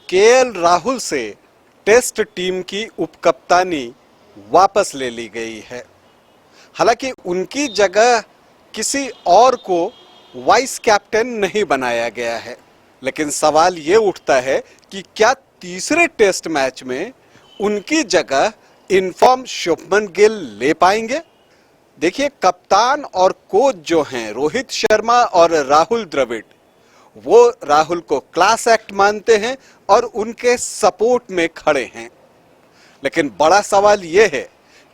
KL Rahul से test team की उपकप्तानी वापस ले ली गई है। हालांकि उनकी जगह किसी और को वाइस कैप्टन नहीं बनाया गया है, लेकिन सवाल ये उठता है कि क्या तीसरे टेस्ट मैच में उनकी जगह इनफॉर्म शुभमन गिल ले पाएंगे? देखिए, कप्तान और कोच जो हैं रोहित शर्मा और राहुल द्रविड़, वो राहुल को क्लास एक्ट मानते हैं और उनके सपोर्ट में खड़े हैं। लेकिन बड़ा सवाल यह है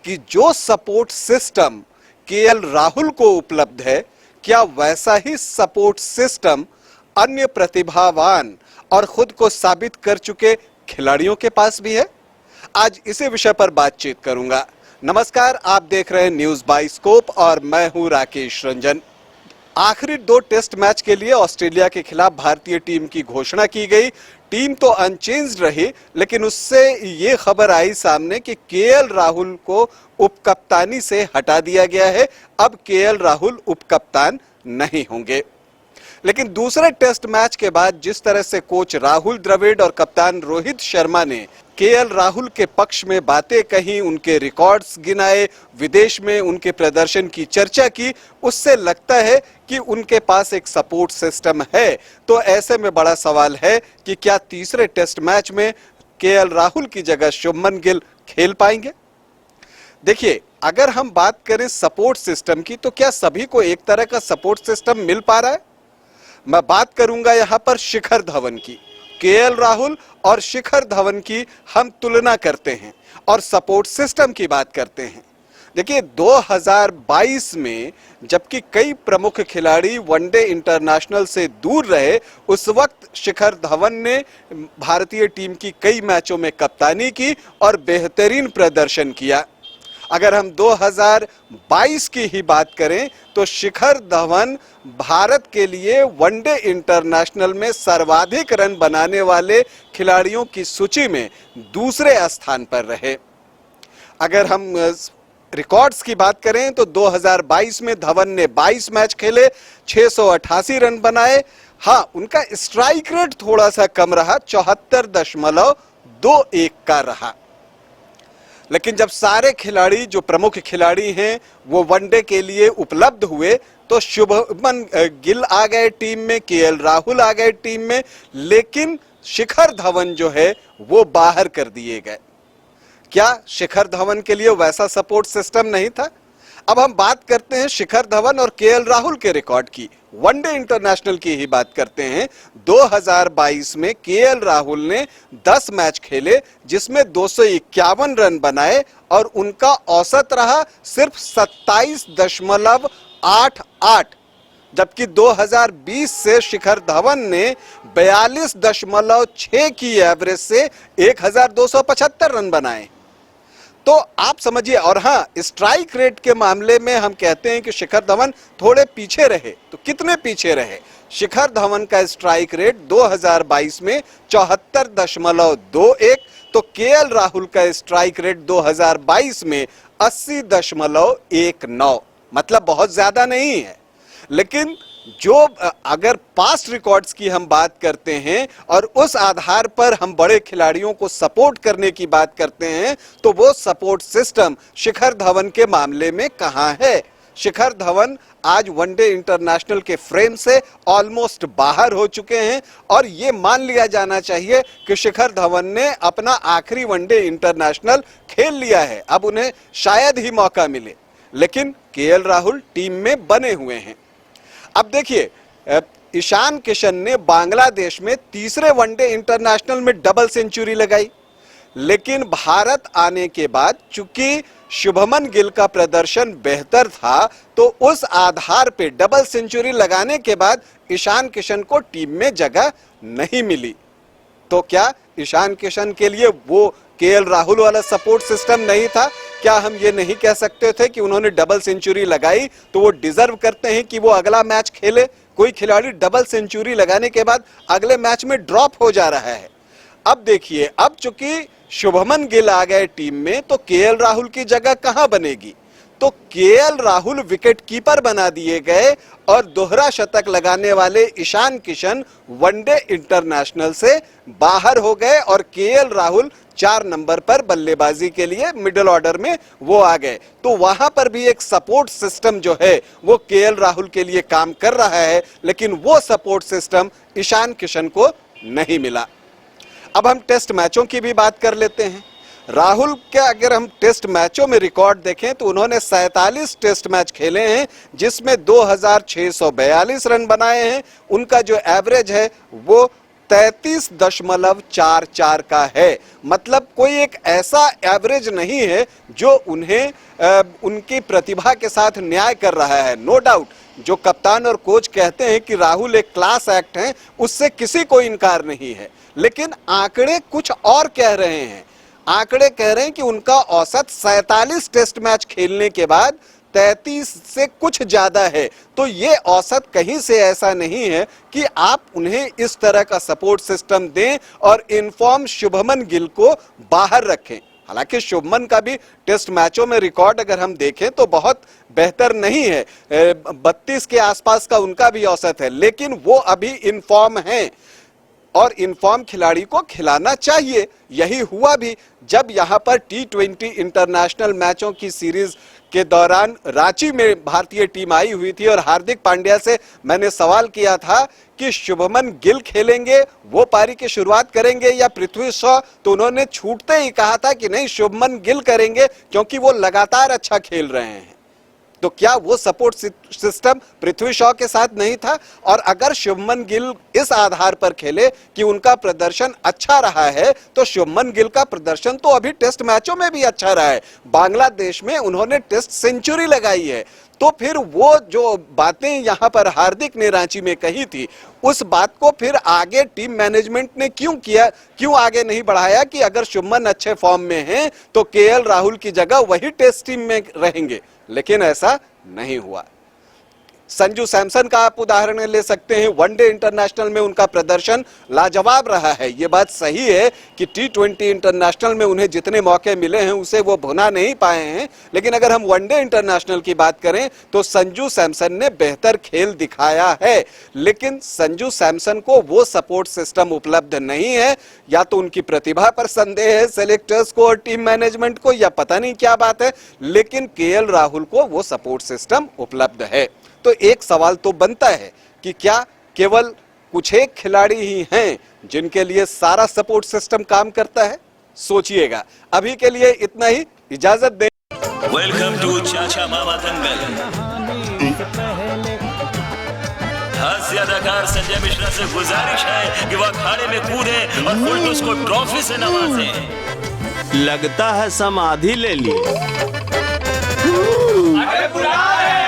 कि जो सपोर्ट सिस्टम केएल राहुल को उपलब्ध है, क्या वैसा ही सपोर्ट सिस्टम अन्य प्रतिभावान और खुद को साबित कर चुके खिलाड़ियों के पास भी है? आज इसी विषय पर बातचीत करूंगा। नमस्कार, आप देख रहे हैं न्यूज बाय स्कोप और मैं हूं राकेश रंजन। आखिरी 2 टेस्ट मैच के लिए ऑस्ट्रेलिया के खिलाफ भारतीय टीम की घोषणा की गई। टीम तो अनचेंज्ड रही, लेकिन उससे ये खबर आई सामने कि केएल राहुल को उपकप्तानी से हटा दिया गया है। अब केएल राहुल उपकप्तान नहीं होंगे। लेकिन दूसरे टेस्ट मैच के बाद जिस तरह से कोच राहुल द्रविड़ और कप्तान रोहित शर्मा ने केएल राहुल के पक्ष में बातें कही, उनके रिकॉर्ड्स गिनाए, विदेश में उनके प्रदर्शन की चर्चा की, उससे लगता है कि उनके पास एक सपोर्ट सिस्टम है। तो ऐसे में बड़ा सवाल है कि क्या तीसरे टेस्ट मैच में केएल राहुल की जगह शुभमन गिल खेल पाएंगे? देखिए, अगर हम बात करें सपोर्ट सिस्टम की, तो क्या सभी को एक तरह का सपोर्ट सिस्टम मिल पा रहा है? मैं बात करूंगा यहां पर शिखर धवन की। केएल राहुल और शिखर धवन की हम तुलना करते हैं और सपोर्ट सिस्टम की बात करते हैं। देखिए, 2022 में जबकि कई प्रमुख खिलाड़ी वनडे इंटरनेशनल से दूर रहे, उस वक्त शिखर धवन ने भारतीय टीम की कई मैचों में कप्तानी की और बेहतरीन प्रदर्शन किया। अगर हम 2022 की ही बात करें तो शिखर धवन भारत के लिए वनडे इंटरनेशनल में सर्वाधिक रन बनाने वाले खिलाड़ियों की सूची में दूसरे स्थान पर रहे। अगर हम रिकॉर्ड्स की बात करें तो 2022 में धवन ने 22 मैच खेले, 688 रन बनाए। हाँ, उनका स्ट्राइक रेट थोड़ा सा कम रहा, 74.21 का रहा। लेकिन जब सारे खिलाड़ी जो प्रमुख खिलाड़ी हैं वो वनडे के लिए उपलब्ध हुए, तो शुभमन गिल आ गए टीम में, केएल राहुल आ गए टीम में, लेकिन शिखर धवन जो है वो बाहर कर दिए गए। क्या शिखर धवन के लिए वैसा सपोर्ट सिस्टम नहीं था? अब हम बात करते हैं शिखर धवन और केएल राहुल के रिकॉर्ड की, वनडे इंटरनेशनल की ही बात करते हैं। 2022 में केएल राहुल ने 10 मैच खेले, जिसमें 251 रन बनाए और उनका औसत रहा सिर्फ 27.88, जबकि 2020 से शिखर धवन ने 42.6 की एवरेज से 1275 रन बनाए। तो आप समझिए। और हाँ, स्ट्राइक रेट के मामले में हम कहते हैं कि शिखर धवन थोड़े पीछे रहे। तो कितने पीछे रहे? शिखर धवन का स्ट्राइक रेट 2022 में 74.21, तो केएल राहुल का स्ट्राइक रेट 2022 में 80.19, मतलब बहुत ज्यादा नहीं है। लेकिन जो अगर पास्ट रिकॉर्ड्स की हम बात करते हैं और उस आधार पर हम बड़े खिलाड़ियों को सपोर्ट करने की बात करते हैं, तो वो सपोर्ट सिस्टम शिखर धवन के मामले में कहां है? शिखर धवन आज वनडे इंटरनेशनल के फ्रेम से ऑलमोस्ट बाहर हो चुके हैं और ये मान लिया जाना चाहिए कि शिखर धवन ने अपना आखिरी वनडे इंटरनेशनल खेल लिया है। अब उन्हें शायद ही मौका मिले, लेकिन केएल राहुल टीम में बने हुए हैं। अब देखिए, ईशान किशन ने बांग्लादेश में तीसरे वनडे इंटरनेशनल में डबल सेंचुरी लगाई, लेकिन भारत आने के बाद चूंकि शुभमन गिल का प्रदर्शन बेहतर था, तो उस आधार पे डबल सेंचुरी लगाने के बाद ईशान किशन को टीम में जगह नहीं मिली। तो क्या ईशान किशन के लिए वो केएल राहुल वाला सपोर्ट सिस्टम नहीं था? क्या हम ये नहीं कह सकते थे कि उन्होंने डबल सेंचुरी लगाई तो वो डिजर्व करते हैं कि वो अगला मैच खेले? कोई खिलाड़ी डबल सेंचुरी लगाने के बाद अगले मैच में ड्रॉप हो जा रहा है। अब देखिए, अब चूंकि शुभमन गिल आ गए टीम में, तो केएल राहुल की जगह कहां बनेगी? तो केएल राहुल विकेट कीपर बना दिए गए और दोहरा शतक लगाने वाले ईशान किशन वनडे इंटरनेशनल से बाहर हो गए और केएल राहुल 4 नंबर पर बल्लेबाजी के लिए मिडिल ऑर्डर में वो आ गए। तो वहां पर भी एक सपोर्ट सिस्टम जो है वो केएल राहुल के लिए काम कर रहा है, लेकिन वो सपोर्ट सिस्टम ईशान किशन को नहीं मिला। अब हम टेस्ट मैचों की भी बात कर लेते हैं। राहुल के अगर हम टेस्ट मैचों में रिकॉर्ड देखें तो उन्होंने 47 टेस्ट मैच खेले हैं, जिसमें 2642 रन बनाए हैं। उनका जो एवरेज है वो 33.44 का है। मतलब कोई एक ऐसा एवरेज नहीं है जो उन्हें उनकी प्रतिभा के साथ न्याय कर रहा है। नो डाउट जो कप्तान और कोच कहते हैं कि राहुल एक क्लास एक्ट हैं, उससे किसी को इनकार नहीं है, लेकिन आंकड़े कुछ और कह रहे हैं। आंकड़े कह रहे हैं कि उनका औसत 47 टेस्ट मैच खेलने के बाद 33 से कुछ ज्यादा है। तो ये औसत कहीं से ऐसा नहीं है कि आप उन्हें इस तरह का सपोर्ट सिस्टम दें और इनफॉर्म शुभमन गिल को बाहर रखें। हालांकि शुभमन का भी टेस्ट मैचों में रिकॉर्ड अगर हम देखें तो बहुत बेहतर नहीं है, 32 के आसपास का उनका भी औसत है, लेकिन वो अभी इनफॉर्म हैं और इनफॉर्म खिलाड़ी को खिलाना चाहिए। यही हुआ भी जब यहां पर T20 इंटरनेशनल मैचों की सीरीज के दौरान रांची में भारतीय टीम आई हुई थी और हार्दिक पांड्या से मैंने सवाल किया था कि शुभमन गिल खेलेंगे, वो पारी की शुरुआत करेंगे या पृथ्वी शॉ, तो उन्होंने छूटते ही कहा था कि नहीं, शुभमन गिल करेंगे क्योंकि वो लगातार अच्छा खेल रहे हैं। तो क्या वो सपोर्ट सिस्टम पृथ्वी शॉ के साथ नहीं था? और अगर शुभमन गिल इस आधार पर खेले कि उनका प्रदर्शन अच्छा रहा है, तो शुभमन गिल का प्रदर्शन तो अभी टेस्ट मैचों में भी अच्छा रहा है। बांग्लादेश में उन्होंने टेस्ट सेंचुरी लगाई है। तो फिर वो जो बातें यहां पर हार्दिक ने रांची में कही थी, उस बात को फिर आगे टीम मैनेजमेंट ने क्यों आगे नहीं बढ़ाया कि अगर शुभमन अच्छे फॉर्म में हैं तो केएल राहुल की जगह वही टेस्ट टीम में रहेंगे, लेकिन ऐसा नहीं हुआ। संजू सैमसन का आप उदाहरण ले सकते हैं। वनडे इंटरनेशनल में उनका प्रदर्शन लाजवाब रहा है। ये बात सही है कि T20 इंटरनेशनल में उन्हें जितने मौके मिले हैं उसे वो भुना नहीं पाए हैं, लेकिन अगर हम वनडे इंटरनेशनल की बात करें तो संजू सैमसन ने बेहतर खेल दिखाया है। लेकिन संजू सैमसन को वो सपोर्ट सिस्टम उपलब्ध नहीं है, या तो उनकी प्रतिभा पर संदेह है सेलेक्टर्स को और टीम मैनेजमेंट को, या पता नहीं क्या बात है, लेकिन केएल राहुल को वो सपोर्ट सिस्टम उपलब्ध है। तो एक सवाल तो बनता है कि क्या केवल कुछ एक खिलाड़ी ही हैं जिनके लिए सारा सपोर्ट सिस्टम काम करता है? सोचिएगा। अभी के लिए इतना ही, इजाजत दें। वेलकम टू चाचा मामा दंगल। हास्य अदाकार संजय मिश्रा से गुजारिश है कि वह अखाड़े में कूदे और फुलटूस को ट्रॉफी से नवाजे। लगता है समाधि ले ली। अरे बुला रहे हैं।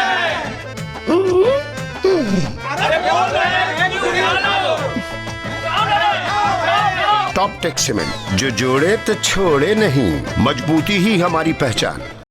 अरे बोल रहे हैं कि बुला लो। टॉप टेक सीमेंट, जो जोड़े तो छोड़े नहीं, मजबूती ही हमारी पहचान।